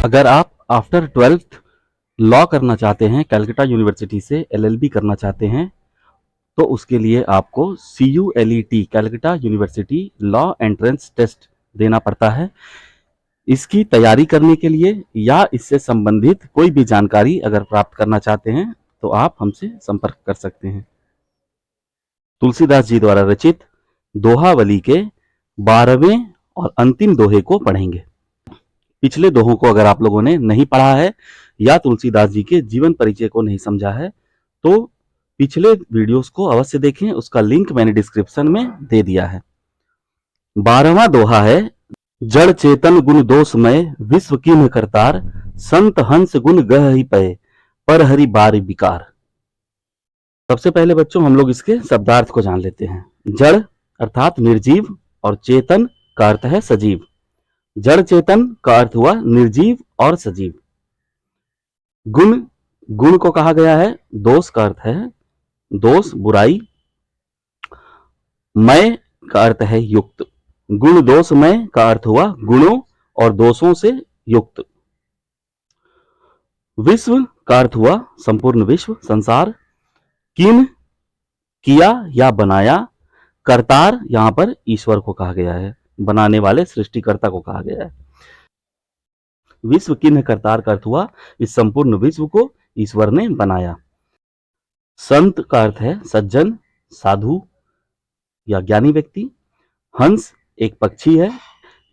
अगर आप after 12th law करना चाहते हैं, कलकत्ता यूनिवर्सिटी से एलएलबी करना चाहते हैं, तो उसके लिए आपको CULET Calcutta university law entrance test देना पड़ता है। इसकी तैयारी करने के लिए या इससे संबंधित कोई भी जानकारी अगर प्राप्त करना चाहते हैं तो आप हमसे संपर्क कर सकते हैं। तुलसीदास जी द्वारा रचित दोहावली के 12वें और अंतिम दोहे को पढ़ेंगे। पिछले दोहों को अगर आप लोगों ने नहीं पढ़ा है या तुलसीदास जी के जीवन परिचय को नहीं समझा है तो पिछले वीडियोस को अवश्य देखें, उसका लिंक मैंने डिस्क्रिप्शन में दे दिया है। 12वां दोहा है, जड़ चेतन गुण दोषमय विश्व कीन्ह करतार, संत हंस गुण गहहि पय पर हरि बार विकार। सबसे पहले बच्चों हम लोग इसके शब्दार्थ को जान लेते हैं। जड़ अर्थात निर्जीव और चेतन का अर्थ है सजीव। जड़ चेतन का अर्थ हुआ निर्जीव और सजीव। गुण, गुण को कहा गया है, दोष का अर्थ है दोष बुराई। मय का अर्थ है युक्त। गुण दोषमय का अर्थ हुआ गुणों और दोषों से युक्त। विश्व का अर्थ हुआ संपूर्ण विश्व, संसार। किन, किया या बनाया। करतार यहां पर ईश्वर को कहा गया है, बनाने वाले सृष्टिकर्ता को कहा गया है। विश्व किन्ह करतार का अर्थ हुआ इस संपूर्ण विश्व को ईश्वर ने बनाया। संत का अर्थ है सज्जन, साधु या ज्ञानी व्यक्ति। हंस एक पक्षी है।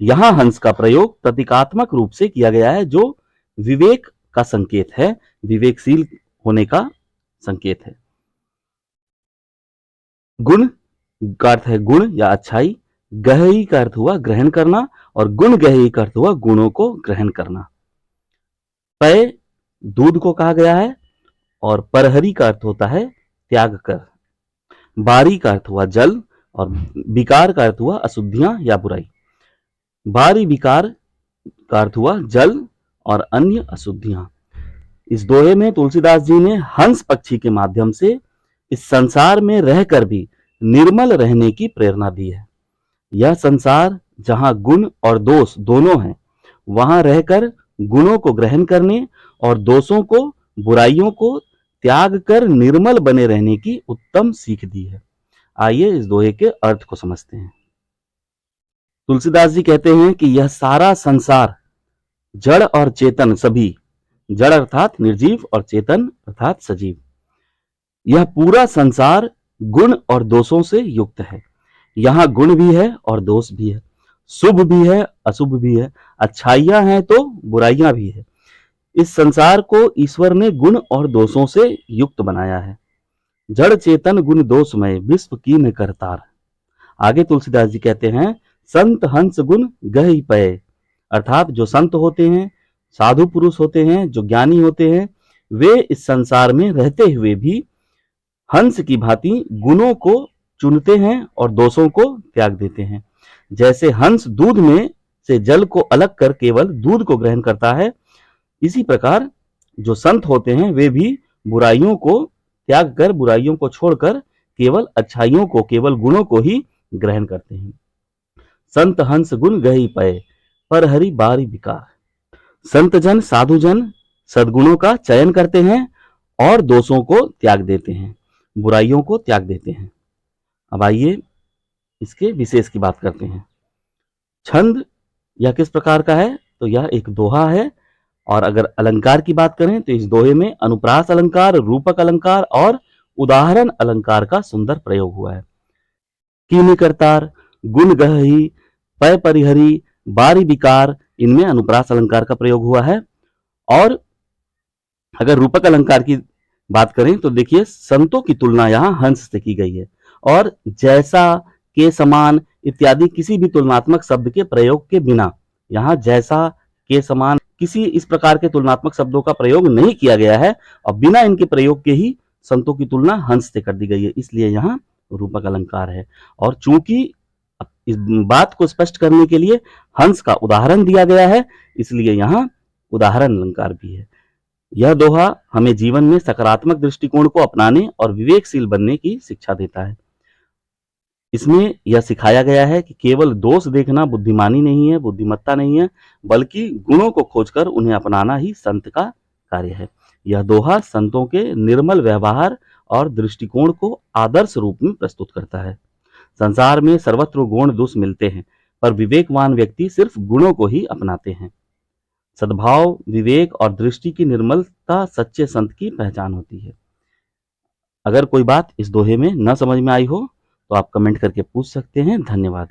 यहां हंस का प्रयोग प्रतीकात्मक रूप से किया गया है जो विवेक का संकेत है, विवेकशील होने का संकेत है। गुण का अर्थ है गुण या अच्छाई। गहई का अर्थ हुआ ग्रहण करना और गुण गहई का अर्थ हुआ गुणों को ग्रहण करना। पय दूध को कहा गया है और परहरी का अर्थ होता है त्याग कर। बारी का अर्थ हुआ जल और विकार का अर्थ हुआ अशुद्धियां या बुराई। बारी विकार का अर्थ हुआ जल और अन्य अशुद्धियां। इस दोहे में तुलसीदास जी ने हंस पक्षी के माध्यम से इस संसार में रहकर भी निर्मल रहने की प्रेरणा दी है। यह संसार जहां गुण और दोष दोनों हैं, वहां रहकर गुणों को ग्रहण करने और दोषों को, बुराइयों को त्याग कर निर्मल बने रहने की उत्तम सीख दी है। आइए इस दोहे के अर्थ को समझते हैं। तुलसीदास जी कहते हैं कि यह सारा संसार जड़ और चेतन सभी, जड़ अर्थात निर्जीव और चेतन अर्थात सजीव, यह पूरा संसार गुण और दोषों से युक्त है। यहां गुण भी है और दोष भी है, शुभ भी है, अशुभ भी है, अच्छाइयां हैं तो बुराइयां भी है। इस संसार को ईश्वर ने गुण और दोषों से युक्त बनाया है। जड़ चेतन गुण दोषमय विश्व कीन्ह करतार। आगे तुलसीदास जी कहते हैं, संत हंस गुण गहहि पय, अर्थात जो संत होते हैं, साधु पुरुष होते हैं, जो ज्ञानी होते हैं, वे इस संसार में रहते हुए भी हंस की भांति गुणों को चुनते हैं और दोषों को त्याग देते हैं। जैसे हंस दूध में से जल को अलग कर केवल दूध को ग्रहण करता है, इसी प्रकार जो संत होते हैं वे भी बुराइयों को त्याग कर, बुराइयों को छोड़कर केवल अच्छाइयों को, केवल गुणों को ही ग्रहण करते हैं। संत हंस गुण गहहि पय पर हरि बारी विकार। संत जन, साधु जन सद्गुणों का चयन करते हैं और दोषों को त्याग देते हैं, बुराइयों को त्याग देते हैं। अब आइए इसके विशेष की बात करते हैं। छंद यह किस प्रकार का है, तो यह एक दोहा है। और अगर अलंकार की बात करें तो इस दोहे में अनुप्रास अलंकार, रूपक अलंकार और उदाहरण अलंकार का सुंदर प्रयोग हुआ है। कीन्ह करतार, गुण गहहि, पय परिहरी, बारी विकार, इनमें अनुप्रास अलंकार का प्रयोग हुआ है। और अगर रूपक अलंकार की बात करें तो देखिए संतों की तुलना यहाँ हंस से की गई है और जैसा, के समान इत्यादि किसी भी तुलनात्मक शब्द के प्रयोग के बिना, यहाँ जैसा, के समान किसी इस प्रकार के तुलनात्मक शब्दों का प्रयोग नहीं किया गया है और बिना इनके प्रयोग के ही संतों की तुलना हंस से कर दी गई है, इसलिए यहाँ रूपक अलंकार है। और चूंकि इस बात को स्पष्ट करने के लिए हंस का उदाहरण दिया गया है, इसलिए यहाँ उदाहरण अलंकार भी है। यह दोहा हमें जीवन में सकारात्मक दृष्टिकोण को अपनाने और विवेकशील बनने की शिक्षा देता है। इसमें यह सिखाया गया है कि केवल दोष देखना बुद्धिमानी नहीं है, बुद्धिमत्ता नहीं है, बल्कि गुणों को खोजकर उन्हें अपनाना ही संत का कार्य है। यह दोहा संतों के निर्मल व्यवहार और दृष्टिकोण को आदर्श रूप में प्रस्तुत करता है। संसार में सर्वत्र गुण दोष मिलते हैं, पर विवेकवान व्यक्ति सिर्फ गुणों को ही अपनाते हैं। सद्भाव, विवेक और दृष्टि की निर्मलता सच्चे संत की पहचान होती है। अगर कोई बात इस दोहे में न समझ में आई हो तो आप कमेंट करके पूछ सकते हैं। धन्यवाद।